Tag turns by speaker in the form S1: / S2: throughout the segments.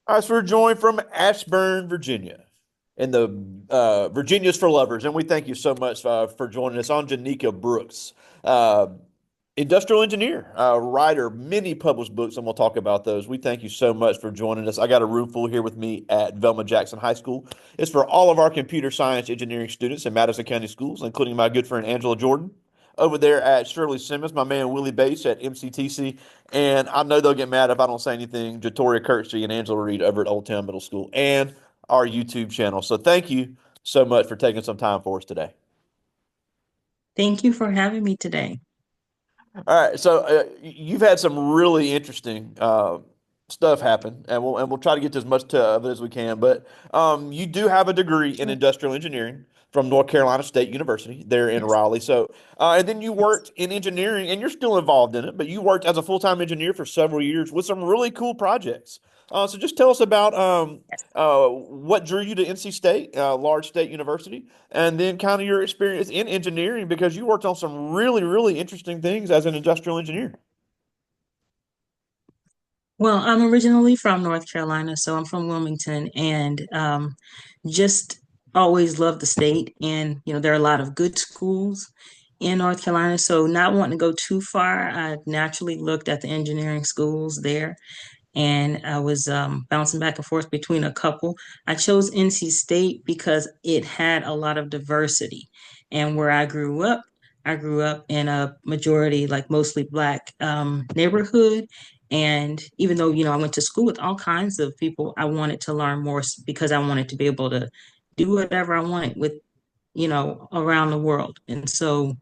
S1: All right, so we're joined from Ashburn, Virginia, and the Virginia's for Lovers, and we thank you so much for joining us. Onjeinika Brooks, uh, industrial engineer, writer, many published books, and we'll talk about those. We thank you so much for joining us. I got a room full here with me at Velma Jackson High School. It's for all of our computer science engineering students in Madison County schools, including my good friend Angela Jordan. Over there at Shirley Simmons, my man Willie Bates at MCTC, and I know they'll get mad if I don't say anything. Jatoria Kirksey and Angela Reed over at Old Town Middle School and our YouTube channel. So thank you so much for taking some time for us today.
S2: Thank you for having me today.
S1: All right, so you've had some really interesting stuff happen, and we'll try to get to as much of it as we can. But you do have a degree in industrial engineering from North Carolina State University there in
S2: Yes.
S1: Raleigh. So, and then you worked in engineering, and you're still involved in it, but you worked as a full-time engineer for several years with some really cool projects. So just tell us about what drew you to NC State, large state university, and then kind of your experience in engineering because you worked on some really, really interesting things as an industrial engineer.
S2: Well, I'm originally from North Carolina, so I'm from Wilmington, and just always loved the state. And there are a lot of good schools in North Carolina, so not wanting to go too far, I naturally looked at the engineering schools there, and I was bouncing back and forth between a couple. I chose NC State because it had a lot of diversity, and where I grew up in a majority, like mostly Black neighborhood. And even though, I went to school with all kinds of people, I wanted to learn more because I wanted to be able to do whatever I wanted with, around the world. And so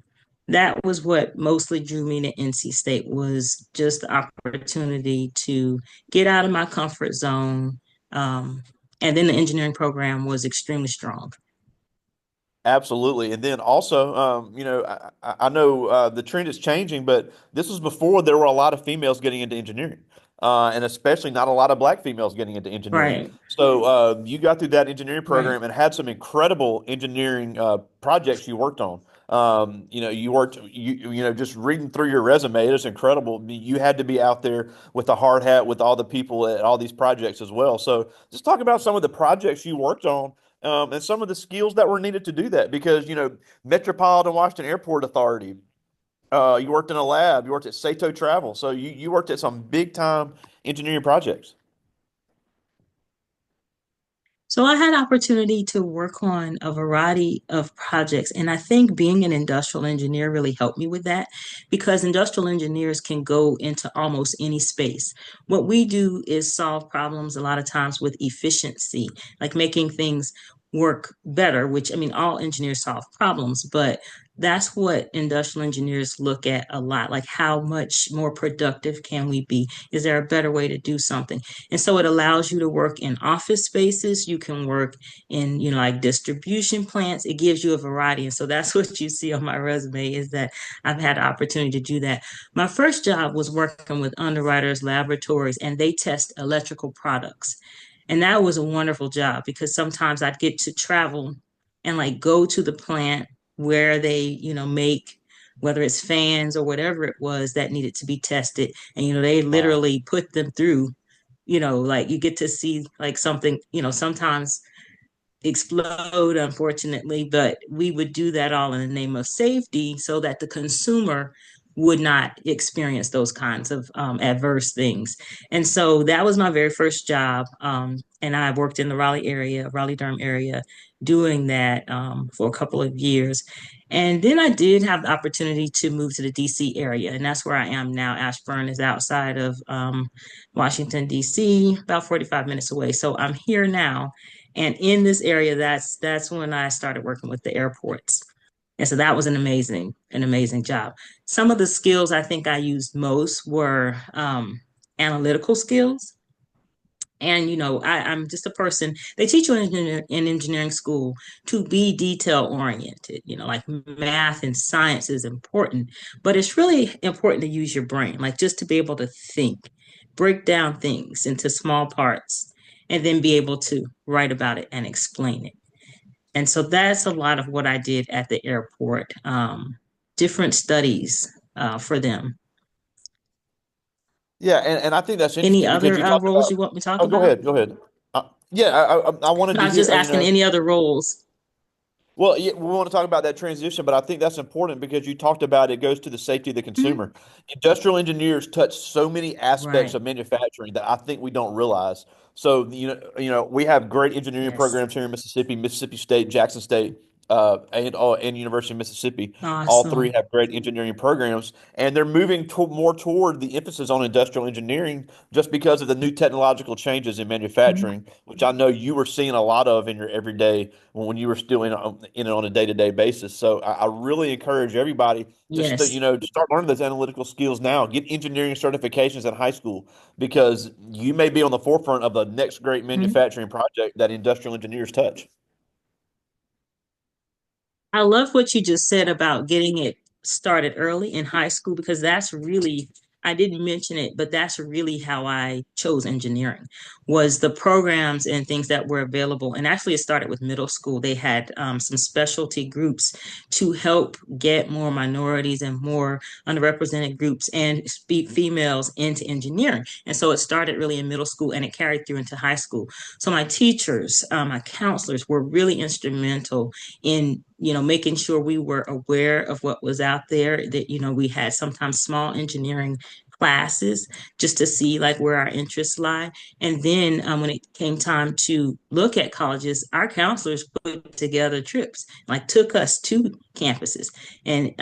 S2: that was what mostly drew me to NC State was just the opportunity to get out of my comfort zone. Um, and then the engineering program was extremely strong.
S1: Absolutely. And then also, I know the trend is changing, but this was before there were a lot of females getting into engineering, and especially not a lot of black females getting into engineering.
S2: Right,
S1: So you got through that engineering
S2: right.
S1: program and had some incredible engineering projects you worked on. You worked, just reading through your resume, it's incredible. You had to be out there with the hard hat with all the people at all these projects as well. So just talk about some of the projects you worked on and some of the skills that were needed to do that because Metropolitan Washington Airport Authority, you worked in a lab, you worked at Sato Travel, so you worked at some big time engineering projects.
S2: So I had opportunity to work on a variety of projects, and I think being an industrial engineer really helped me with that because industrial engineers can go into almost any space. What we do is solve problems a lot of times with efficiency, like making things work better, which I mean, all engineers solve problems, but that's what industrial engineers look at a lot, like how much more productive can we be? Is there a better way to do something? And so it allows you to work in office spaces. You can work in, like distribution plants. It gives you a variety. And so that's what you see on my resume is that I've had the opportunity to do that. My first job was working with underwriters, laboratories, and they test electrical products. And that was a wonderful job because sometimes I'd get to travel and like go to the plant where they, make whether it's fans or whatever it was that needed to be tested. And, they
S1: Wow.
S2: literally put them through like you get to see like something, sometimes explode, unfortunately, but we would do that all in the name of safety so that the consumer would not experience those kinds of adverse things. And so that was my very first job. And I worked in the Raleigh area, Raleigh Durham area, doing that for a couple of years. And then I did have the opportunity to move to the DC area, and that's where I am now. Ashburn is outside of Washington, DC, about 45 minutes away. So I'm here now and in this area, that's when I started working with the airports. And so that was an amazing job. Some of the skills I think I used most were analytical skills. And I'm just a person. They teach you in engineering school to be detail oriented. Like math and science is important, but it's really important to use your brain, like just to be able to think, break down things into small parts, and then be able to write about it and explain it. And so that's a lot of what I did at the airport. Different studies for them.
S1: Yeah, and I think that's
S2: Any
S1: interesting because
S2: other
S1: you talked
S2: roles
S1: about.
S2: you want me to talk
S1: Oh, go
S2: about?
S1: ahead, go ahead. Yeah, I wanted
S2: No, I
S1: to
S2: was
S1: hear.
S2: just asking any other roles.
S1: Well, yeah, we want to talk about that transition, but I think that's important because you talked about it goes to the safety of the
S2: Mhm.
S1: consumer. Industrial engineers touch so many aspects
S2: Right.
S1: of manufacturing that I think we don't realize. So, we have great engineering
S2: Yes.
S1: programs here in Mississippi, Mississippi State, Jackson State, and University of Mississippi. All three
S2: Awesome.
S1: have great engineering programs, and they're moving more toward the emphasis on industrial engineering just because of the new technological changes in
S2: Mhm.
S1: manufacturing, which I know you were seeing a lot of in your everyday when you were still in it on a day-to-day basis. So I really encourage everybody
S2: Yes.
S1: to start learning those analytical skills now. Get engineering certifications in high school because you may be on the forefront of the next great
S2: Mhm.
S1: manufacturing project that industrial engineers touch.
S2: I love what you just said about getting it started early in high school because that's really, I didn't mention it, but that's really how I chose engineering was the programs and things that were available. And actually it started with middle school. They had some specialty groups to help get more minorities and more underrepresented groups and females into engineering. And so it started really in middle school and it carried through into high school. So my teachers, my counselors were really instrumental in making sure we were aware of what was out there, that we had sometimes small engineering classes just to see like where our interests lie. And then when it came time to look at colleges, our counselors put together trips, like took us to campuses, and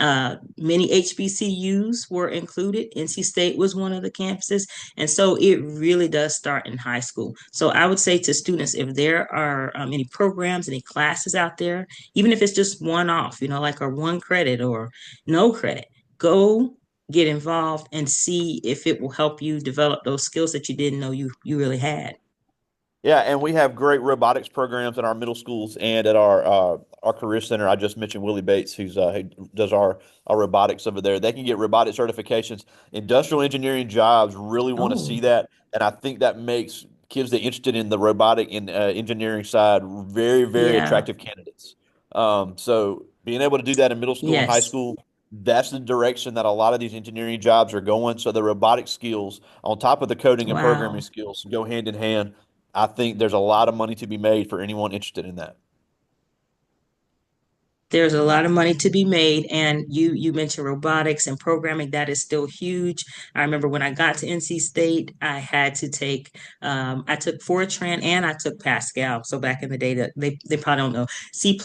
S2: many HBCUs were included. NC State was one of the campuses. And so it really does start in high school. So I would say to students, if there are any programs, any classes out there, even if it's just one off, like or one credit or no credit, go get involved and see if it will help you develop those skills that you didn't know you really had.
S1: Yeah, and we have great robotics programs in our middle schools and at our career center. I just mentioned Willie Bates, who does our robotics over there. They can get robotic certifications. Industrial engineering jobs really want to
S2: Oh,
S1: see that, and I think that makes kids that are interested in the robotic and engineering side very, very
S2: yeah.
S1: attractive candidates. So being able to do that in middle school and high
S2: Yes.
S1: school, that's the direction that a lot of these engineering jobs are going. So the robotic skills on top of the coding and programming
S2: Wow.
S1: skills go hand in hand. I think there's a lot of money to be made for anyone interested in that.
S2: There's a lot of money to be made, and you mentioned robotics and programming. That is still huge. I remember when I got to NC State, I had to take I took Fortran and I took Pascal. So back in the day, that they probably don't know C++,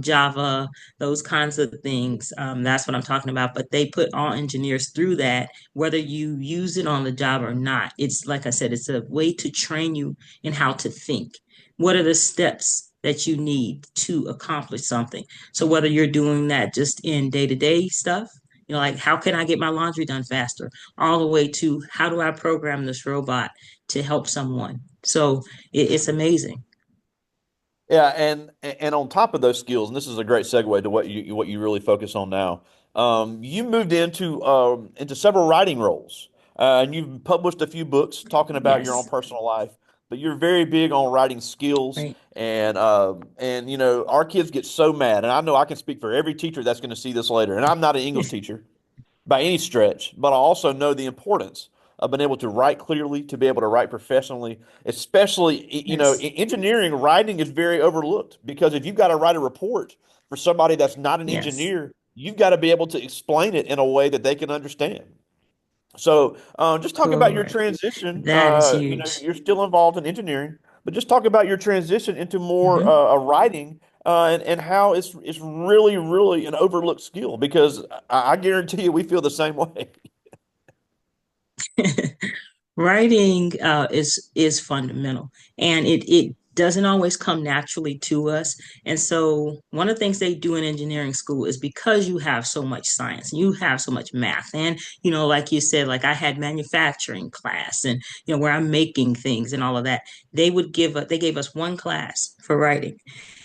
S2: Java, those kinds of things. That's what I'm talking about. But they put all engineers through that, whether you use it on the job or not. It's like I said, it's a way to train you in how to think. What are the steps that you need to accomplish something? So whether you're doing that just in day-to-day stuff, like how can I get my laundry done faster, all the way to how do I program this robot to help someone. So it's amazing.
S1: Yeah, and on top of those skills, and this is a great segue to what you really focus on now. You moved into several writing roles, and you've published a few books talking about your own
S2: Yes.
S1: personal life. But you're very big on writing skills,
S2: Right.
S1: and our kids get so mad, and I know I can speak for every teacher that's going to see this later. And I'm not an English teacher by any stretch, but I also know the importance of being able to write clearly, to be able to write professionally, especially,
S2: Yes.
S1: in engineering, writing is very overlooked because if you've got to write a report for somebody that's not an
S2: Yes.
S1: engineer, you've got to be able to explain it in a way that they can understand. So, just talk about your
S2: Correct.
S1: transition.
S2: That is huge.
S1: You're still involved in engineering, but just talk about your transition into more
S2: Mhm.
S1: writing, and how it's really, really an overlooked skill because I guarantee you we feel the same way.
S2: Writing is fundamental, and it doesn't always come naturally to us. And so one of the things they do in engineering school is because you have so much science, you have so much math, and like you said, like I had manufacturing class, and where I'm making things and all of that. They gave us one class for writing,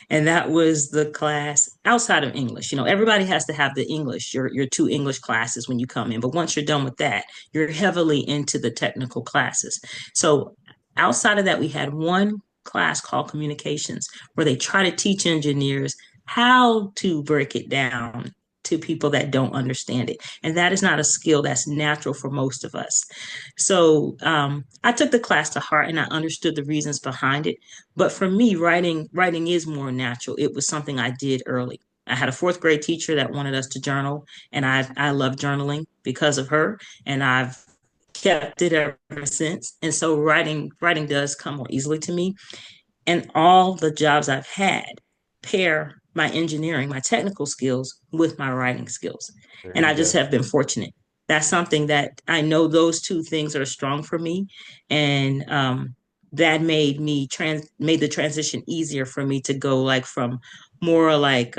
S2: and that was the class outside of English. Everybody has to have the English, your two English classes when you come in. But once you're done with that, you're heavily into the technical classes. So outside of that, we had one class called communications, where they try to teach engineers how to break it down to people that don't understand it. And that is not a skill that's natural for most of us. So I took the class to heart and I understood the reasons behind it. But for me, writing is more natural. It was something I did early. I had a fourth grade teacher that wanted us to journal, and I love journaling because of her, and I've kept it ever since. And so writing does come more easily to me. And all the jobs I've had pair my engineering, my technical skills with my writing skills.
S1: There
S2: And
S1: you
S2: I just
S1: go.
S2: have been fortunate. That's something that I know those two things are strong for me. And that made the transition easier for me to go like from more like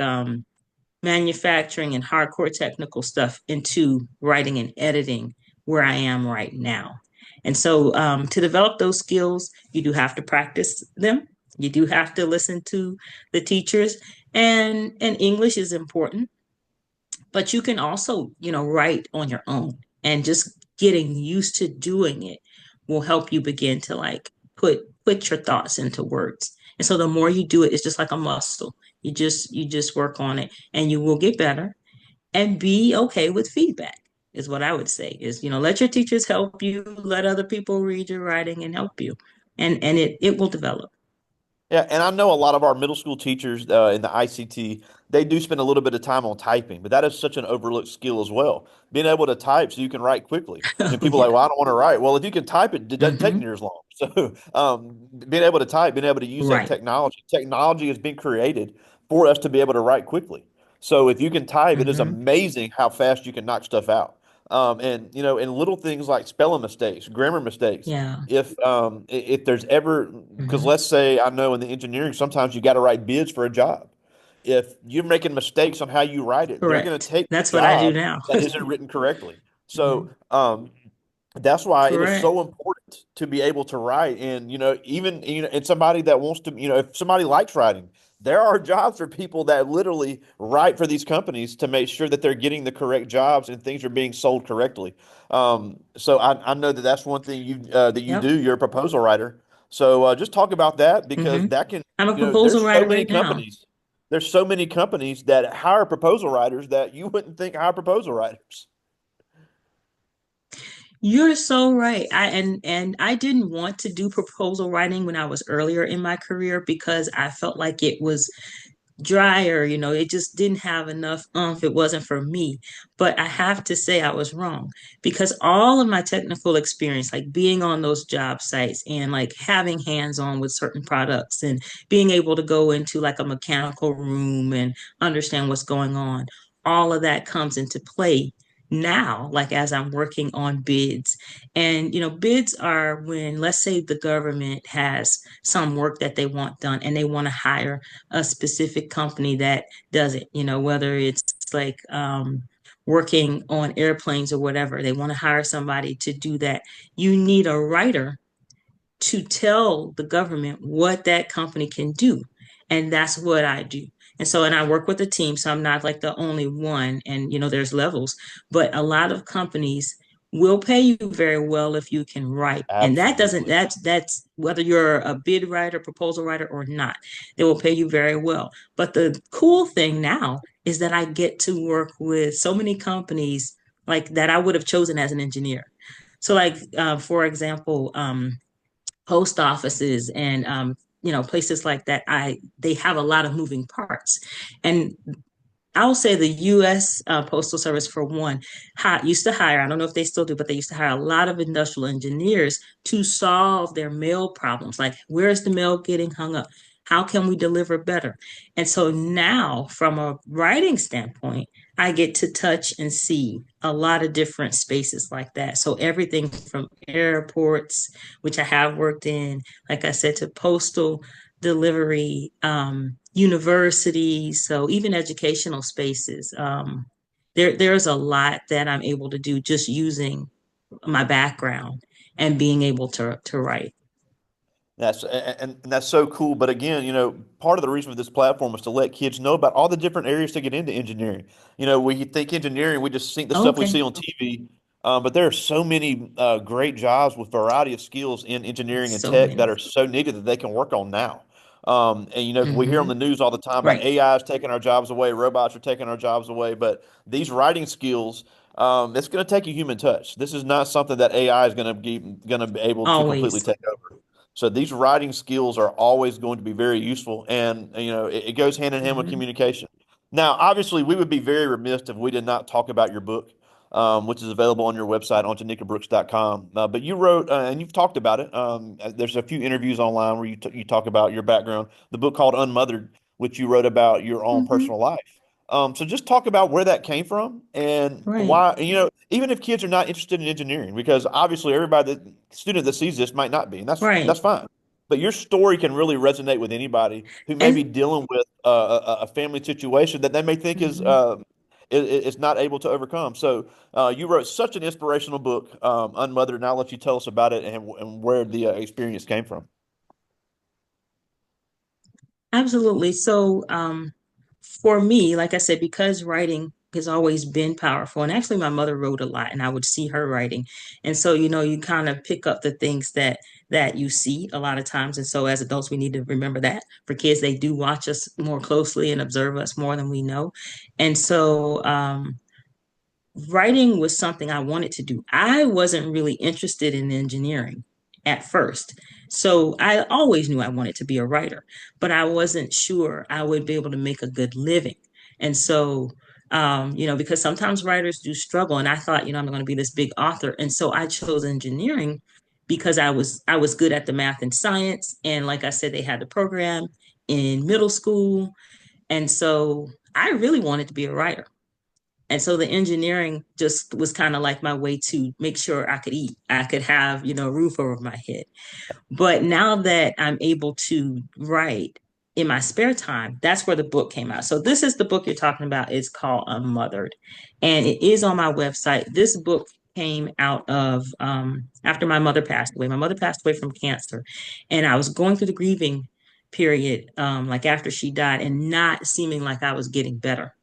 S2: manufacturing and hardcore technical stuff into writing and editing where I am right now. And so to develop those skills, you do have to practice them. You do have to listen to the teachers, and English is important, but you can also, write on your own, and just getting used to doing it will help you begin to like put your thoughts into words. And so the more you do it, it's just like a muscle. You just work on it and you will get better, and be okay with feedback is what I would say is, let your teachers help you, let other people read your writing and help you. And it will develop.
S1: Yeah, and I know a lot of our middle school teachers in the ICT, they do spend a little bit of time on typing, but that is such an overlooked skill as well. Being able to type so you can write quickly.
S2: Oh
S1: People are
S2: yeah.
S1: like, well, I don't want to write. Well, if you can type it, it doesn't take
S2: Hmm.
S1: near as long. So, being able to type, being able to use that
S2: Right.
S1: technology has been created for us to be able to write quickly. So, if you can type, it is
S2: Hmm.
S1: amazing how fast you can knock stuff out. And and little things like spelling mistakes, grammar mistakes,
S2: Yeah.
S1: if there's ever, because
S2: Hmm.
S1: let's say I know in the engineering sometimes you got to write bids for a job. If you're making mistakes on how you write it, they're going to
S2: Correct.
S1: take the
S2: That's what I do
S1: job
S2: now.
S1: that isn't written correctly. So
S2: Hmm.
S1: that's why it is
S2: Correct.
S1: so important to be able to write. And even and somebody that wants to, if somebody likes writing, there are jobs for people that literally write for these companies to make sure that they're getting the correct jobs and things are being sold correctly. So I know that that's one thing you
S2: Yep.
S1: do. You're a proposal writer. So just talk about that because
S2: Hmm.
S1: that can,
S2: I'm a
S1: there's
S2: proposal
S1: so
S2: writer
S1: many
S2: right now.
S1: companies. There's so many companies that hire proposal writers that you wouldn't think hire proposal writers.
S2: You're so right. And I didn't want to do proposal writing when I was earlier in my career because I felt like it was drier, it just didn't have enough It wasn't for me. But I have to say I was wrong, because all of my technical experience, like being on those job sites and like having hands on with certain products and being able to go into like a mechanical room and understand what's going on, all of that comes into play now, like as I'm working on bids. And bids are when, let's say, the government has some work that they want done and they want to hire a specific company that does it, whether it's like working on airplanes or whatever. They want to hire somebody to do that. You need a writer to tell the government what that company can do. And that's what I do. And I work with a team, so I'm not like the only one. And, there's levels, but a lot of companies will pay you very well if you can write. And that doesn't,
S1: Absolutely.
S2: that's whether you're a bid writer, proposal writer, or not, they will pay you very well. But the cool thing now is that I get to work with so many companies like that I would have chosen as an engineer. So, like, for example, post offices and places like that, they have a lot of moving parts. And I'll say the U.S. Postal Service, for one, used to hire, I don't know if they still do, but they used to hire a lot of industrial engineers to solve their mail problems. Like, where's the mail getting hung up? How can we deliver better? And so now, from a writing standpoint, I get to touch and see a lot of different spaces like that. So everything from airports, which I have worked in, like I said, to postal delivery, universities, so even educational spaces. There's a lot that I'm able to do just using my background and being able to write.
S1: And that's so cool. But again, part of the reason for this platform is to let kids know about all the different areas to get into engineering. We think engineering, we just think the stuff we
S2: Okay.
S1: see on TV. But there are so many great jobs with variety of skills in engineering and
S2: So
S1: tech that
S2: many.
S1: are so needed that they can work on now. And we hear on
S2: Hmm.
S1: the news all the time about
S2: Right.
S1: AI is taking our jobs away, robots are taking our jobs away. But these writing skills, it's going to take a human touch. This is not something that AI is going to be able to completely
S2: Always.
S1: take over. So these writing skills are always going to be very useful, and it goes hand in hand with
S2: Hmm.
S1: communication. Now, obviously, we would be very remiss if we did not talk about your book, which is available on your website, onjanikabrooks.com. But you wrote, and you've talked about it. There's a few interviews online where you talk about your background. The book called Unmothered, which you wrote about your own
S2: Hmm.
S1: personal life. So just talk about where that came from and
S2: Right.
S1: why, even if kids are not interested in engineering, because obviously student that sees this might not be, and that's
S2: Right.
S1: fine. But your story can really resonate with anybody who may be
S2: And
S1: dealing with a family situation that they may think
S2: mhm.
S1: is not able to overcome. So you wrote such an inspirational book, Unmothered, and I'll let you tell us about it and where the experience came from.
S2: Absolutely. So, for me, like I said, because writing has always been powerful, and actually, my mother wrote a lot, and I would see her writing, and so you kind of pick up the things that you see a lot of times, and so as adults, we need to remember that. For kids, they do watch us more closely and observe us more than we know, and so writing was something I wanted to do. I wasn't really interested in engineering at first. So I always knew I wanted to be a writer, but I wasn't sure I would be able to make a good living. And so, because sometimes writers do struggle, and I thought, I'm going to be this big author. And so I chose engineering because I was good at the math and science. And like I said, they had the program in middle school. And so I really wanted to be a writer. And so the engineering just was kind of like my way to make sure I could eat. I could have, a roof over my head. But now that I'm able to write in my spare time, that's where the book came out. So this is the book you're talking about. It's called Unmothered. And it is on my website. This book came out of after my mother passed away. My mother passed away from cancer. And I was going through the grieving period, like after she died, and not seeming like I was getting better.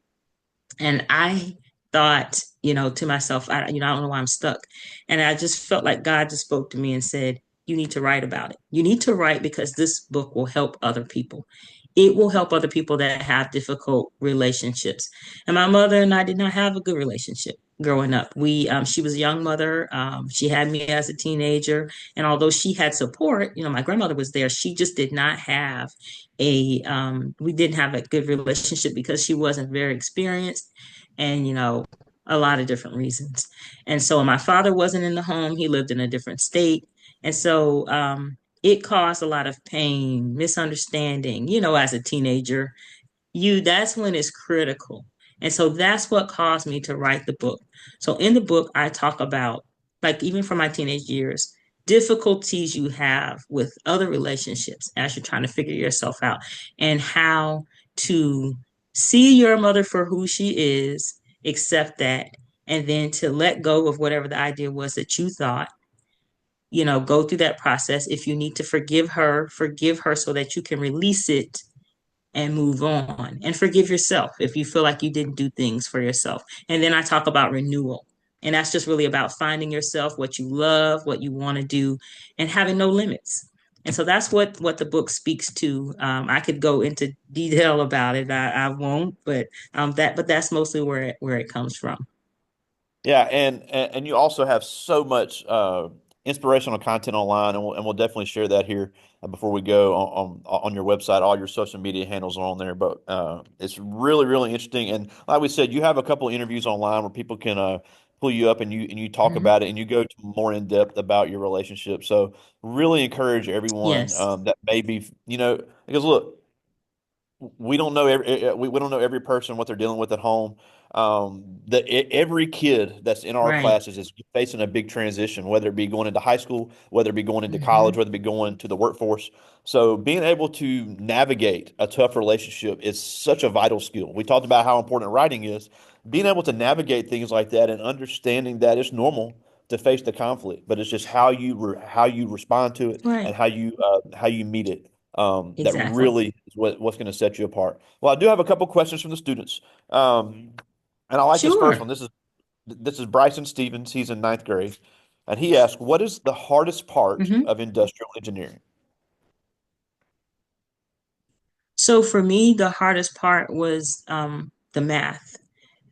S2: And I thought, to myself, I don't know why I'm stuck. And I just felt like God just spoke to me and said, you need to write about it. You need to write because this book will help other people. It will help other people that have difficult relationships. And my mother and I did not have a good relationship growing up. She was a young mother. She had me as a teenager. And although she had support, my grandmother was there, she just did not have we didn't have a good relationship because she wasn't very experienced and a lot of different reasons. And so my father wasn't in the home, he lived in a different state. And so it caused a lot of pain, misunderstanding, as a teenager. That's when it's critical. And so that's what caused me to write the book. So in the book, I talk about, like, even from my teenage years, difficulties you have with other relationships as you're trying to figure yourself out, and how to see your mother for who she is, accept that, and then to let go of whatever the idea was that you thought. Go through that process. If you need to forgive her so that you can release it and move on, and forgive yourself if you feel like you didn't do things for yourself. And then I talk about renewal. And that's just really about finding yourself, what you love, what you want to do, and having no limits. And so that's what the book speaks to. I could go into detail about it. I won't, but that's mostly where it comes from.
S1: Yeah, and you also have so much inspirational content online, and we'll definitely share that here before we go on your website. All your social media handles are on there, but it's really really interesting. And like we said, you have a couple of interviews online where people can pull you up and you talk
S2: Mhm.
S1: about it and you go to more in depth about your relationship. So really encourage everyone
S2: Yes.
S1: that maybe because look, we don't know every person what they're dealing with at home. Every kid that's in our
S2: Right.
S1: classes is facing a big transition, whether it be going into high school, whether it be going into college,
S2: Hmm.
S1: whether it be going to the workforce. So being able to navigate a tough relationship is such a vital skill. We talked about how important writing is. Being able to navigate things like that and understanding that it's normal to face the conflict, but it's just how you respond to it and
S2: Right.
S1: how you meet it, that
S2: Exactly.
S1: really is what's going to set you apart. Well, I do have a couple questions from the students, and I like this first
S2: Sure.
S1: one. This is Bryson Stevens. He's in ninth grade, and he asked, "What is the hardest part
S2: Hmm.
S1: of industrial engineering?"
S2: So for me, the hardest part was the math.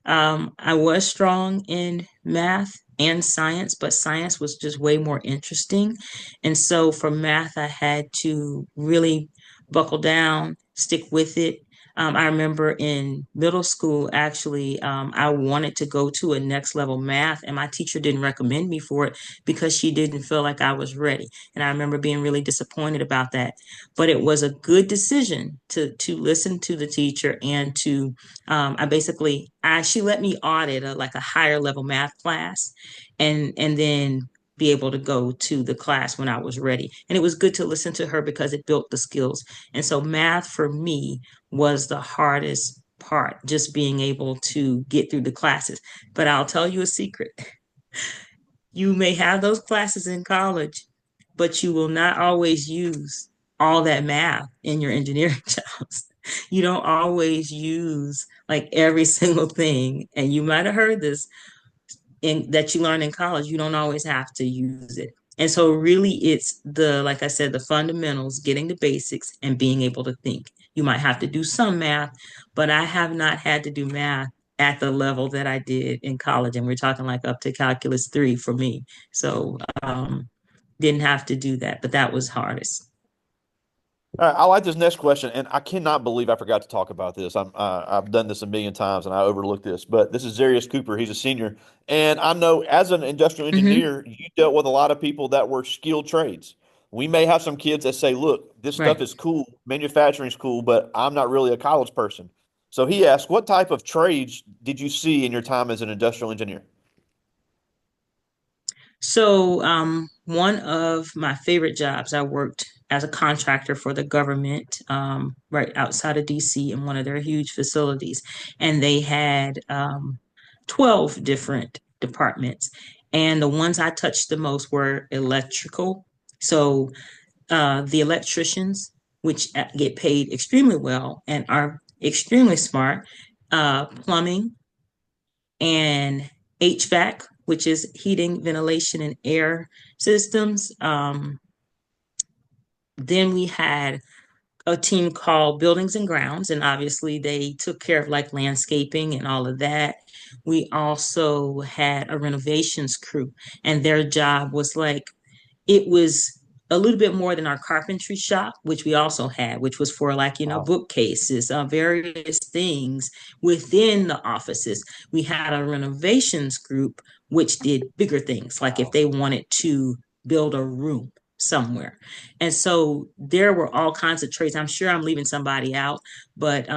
S2: I was strong in math and science, but science was just way more interesting. And so for math, I had to really buckle down, stick with it. I remember in middle school, actually, I wanted to go to a next level math, and my teacher didn't recommend me for it because she didn't feel like I was ready. And I remember being really disappointed about that. But it was a good decision to listen to the teacher and to I basically I she let me audit like a higher level math class and then be able to go to the class when I was ready. And it was good to listen to her because it built the skills. And so math for me was the hardest part, just being able to get through the classes. But I'll tell you a secret. You may have those classes in college, but you will not always use all that math in your engineering jobs. You don't always use like every single thing. And you might have heard this in that you learn in college, you don't always have to use it. And so really it's the, like I said, the fundamentals, getting the basics and being able to think. You might have to do some math, but I have not had to do math at the level that I did in college. And we're talking like up to calculus 3 for me. So didn't have to do that, but that was hardest.
S1: All right, I like this next question, and I cannot believe I forgot to talk about this. I've done this a million times, and I overlooked this. But this is Zarius Cooper. He's a senior, and I know as an industrial
S2: Hmm.
S1: engineer, you dealt with a lot of people that were skilled trades. We may have some kids that say, "Look, this stuff
S2: Right.
S1: is cool, manufacturing's cool, but I'm not really a college person." So he asked, "What type of trades did you see in your time as an industrial engineer?"
S2: So, one of my favorite jobs, I worked as a contractor for the government, right outside of DC in one of their huge facilities. And they had 12 different departments. And the ones I touched the most were electrical. So, the electricians, which get paid extremely well and are extremely smart, plumbing, and HVAC, which is heating, ventilation, and air systems. Then we had a team called Buildings and Grounds, and obviously they took care of like landscaping and all of that. We also had a renovations crew, and their job was like it was a little bit more than our carpentry shop, which we also had, which was for like,
S1: Wow.
S2: bookcases, various things within the offices. We had a renovations group, which did bigger things, like if
S1: Wow.
S2: they wanted to build a room somewhere. And so there were all kinds of trades. I'm sure I'm leaving somebody out, but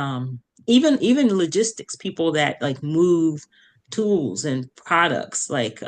S2: even logistics, people that like move tools and products like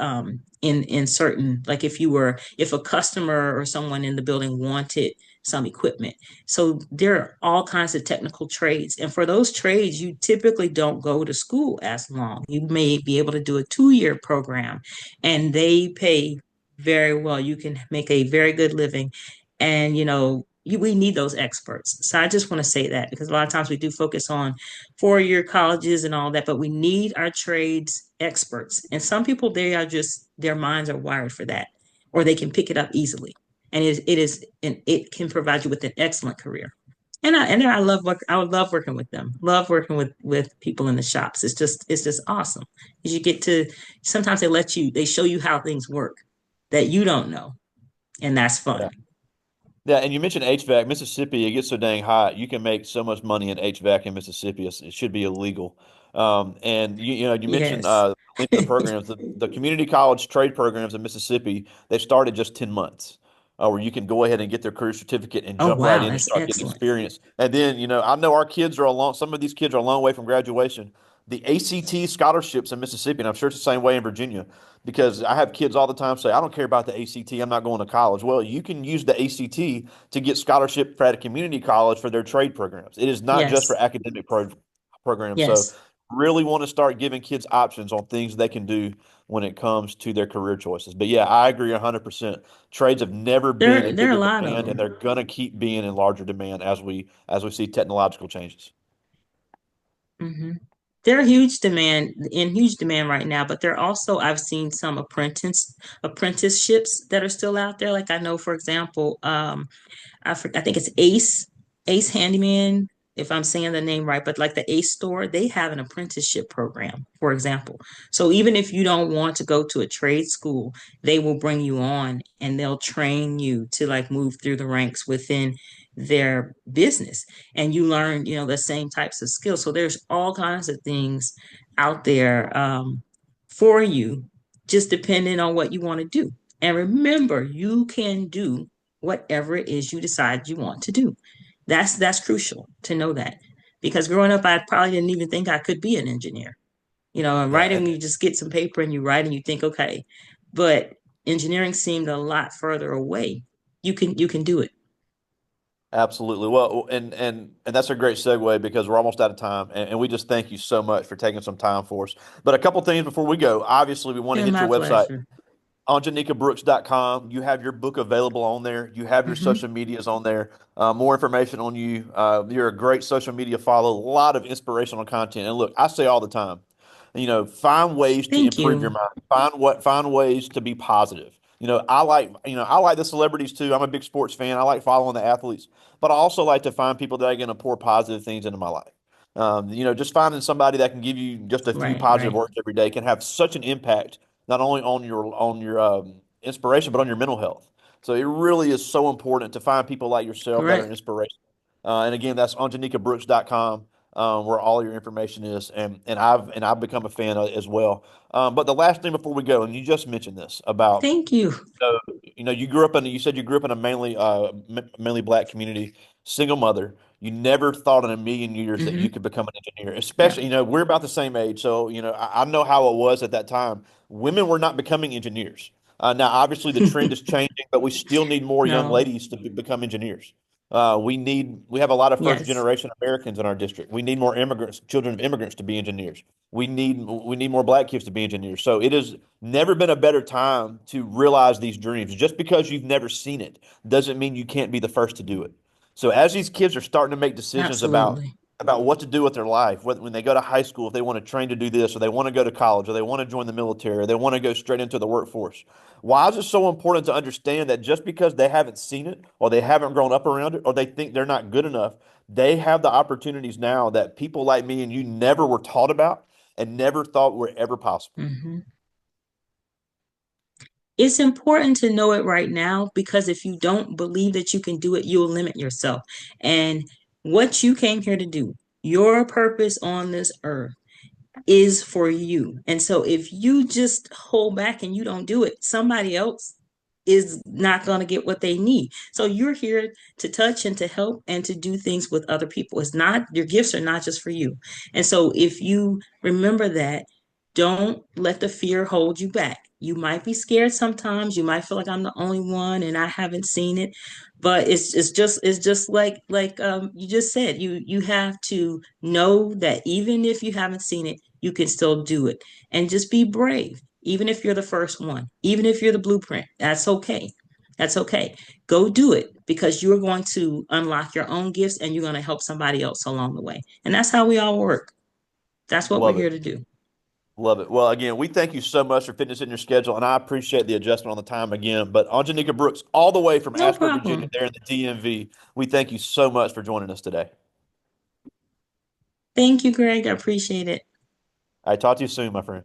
S2: in certain like if a customer or someone in the building wanted some equipment. So there are all kinds of technical trades, and for those trades you typically don't go to school as long. You may be able to do a 2-year program and they pay very well. You can make a very good living, and we need those experts. So I just want to say that because a lot of times we do focus on 4-year colleges and all that, but we need our trades experts. And some people, they are just, their minds are wired for that, or they can pick it up easily. And and it can provide you with an excellent career. And I love work. I would love working with them. Love working with people in the shops. It's just awesome because you get to sometimes they show you how things work that you don't know, and that's fun.
S1: Yeah, and you mentioned HVAC. Mississippi, it gets so dang hot. You can make so much money in HVAC in Mississippi. It should be illegal. And you mentioned
S2: Yes.
S1: length of the programs. The community college trade programs in Mississippi, they started just 10 months, where you can go ahead and get their career certificate and
S2: Oh
S1: jump right
S2: wow,
S1: in and
S2: that's
S1: start getting
S2: excellent.
S1: experience. And then, I know our kids are some of these kids are a long way from graduation. The ACT scholarships in Mississippi, and I'm sure it's the same way in Virginia, because I have kids all the time say, I don't care about the ACT. I'm not going to college. Well, you can use the ACT to get scholarship at a community college for their trade programs. It is not just for
S2: Yes.
S1: academic programs. So
S2: Yes.
S1: really want to start giving kids options on things they can do when it comes to their career choices. But yeah, I agree 100%. Trades have never been in
S2: There are a
S1: bigger
S2: lot of
S1: demand, and
S2: them.
S1: they're going to keep being in larger demand as we see technological changes.
S2: Hmm. They're huge demand right now, but they're also, I've seen some apprenticeships that are still out there. Like I know, for example, I think it's Ace Handyman. if I'm saying the name right, but like the ACE store, they have an apprenticeship program, for example. So even if you don't want to go to a trade school, they will bring you on and they'll train you to like move through the ranks within their business. And you learn, the same types of skills. So there's all kinds of things out there for you, just depending on what you want to do. And remember, you can do whatever it is you decide you want to do. That's crucial to know that. Because growing up, I probably didn't even think I could be an engineer. And
S1: Yeah,
S2: writing, you just get some paper and you write and you think, okay. But engineering seemed a lot further away. You can do it.
S1: absolutely. Well, and that's a great segue because we're almost out of time, and we just thank you so much for taking some time for us. But a couple things before we go. Obviously, we want to
S2: And
S1: hit
S2: my
S1: your website,
S2: pleasure.
S1: OnjeinikaBrooks.com. You have your book available on there. You have your
S2: Hmm.
S1: social medias on there. More information on you. You're a great social media follow. A lot of inspirational content. And look, I say all the time, find ways to
S2: Thank
S1: improve your
S2: you.
S1: mind. Find ways to be positive. I like the celebrities too. I'm a big sports fan. I like following the athletes, but I also like to find people that are going to pour positive things into my life. Just finding somebody that can give you just a few
S2: Right,
S1: positive
S2: right.
S1: words every day can have such an impact not only on your inspiration but on your mental health. So it really is so important to find people like yourself that are an
S2: Correct.
S1: inspiration. And again, that's onjanikabrooks.com, where all your information is, and I've become a fan as well. But the last thing before we go, and you just mentioned this about
S2: Thank you.
S1: so, you said you grew up in a mainly black community, single mother. You never thought in a million years that you
S2: Hmm.
S1: could become an engineer,
S2: Yeah.
S1: especially, we're about the same age. So, I know how it was at that time. Women were not becoming engineers. Now, obviously, the trend is changing, but we still need more young
S2: No.
S1: ladies to become engineers. We have a lot of first
S2: Yes.
S1: generation Americans in our district. We need more immigrants, children of immigrants to be engineers. We need more black kids to be engineers. So it has never been a better time to realize these dreams. Just because you've never seen it doesn't mean you can't be the first to do it. So as these kids are starting to make decisions about
S2: Absolutely.
S1: about what to do with their life, when they go to high school, if they want to train to do this, or they want to go to college, or they want to join the military, or they want to go straight into the workforce. Why is it so important to understand that just because they haven't seen it, or they haven't grown up around it, or they think they're not good enough, they have the opportunities now that people like me and you never were taught about and never thought were ever possible.
S2: Hmm. It's important to know it right now because if you don't believe that you can do it, you'll limit yourself. And what you came here to do, your purpose on this earth, is for you. And so if you just hold back and you don't do it, somebody else is not going to get what they need. So you're here to touch and to help and to do things with other people. It's not, your gifts are not just for you. And so if you remember that, don't let the fear hold you back. You might be scared sometimes. You might feel like I'm the only one and I haven't seen it, but it's just like you just said. You have to know that even if you haven't seen it, you can still do it, and just be brave. Even if you're the first one, even if you're the blueprint, that's okay. That's okay. Go do it because you're going to unlock your own gifts and you're going to help somebody else along the way. And that's how we all work. That's what we're
S1: Love it.
S2: here to do.
S1: Love it. Well, again, we thank you so much for fitting this in your schedule, and I appreciate the adjustment on the time again. But Anjanika Brooks, all the way from
S2: No
S1: Ashburn, Virginia,
S2: problem.
S1: there in the DMV, we thank you so much for joining us today.
S2: Thank you, Greg. I appreciate it.
S1: I talk to you soon, my friend.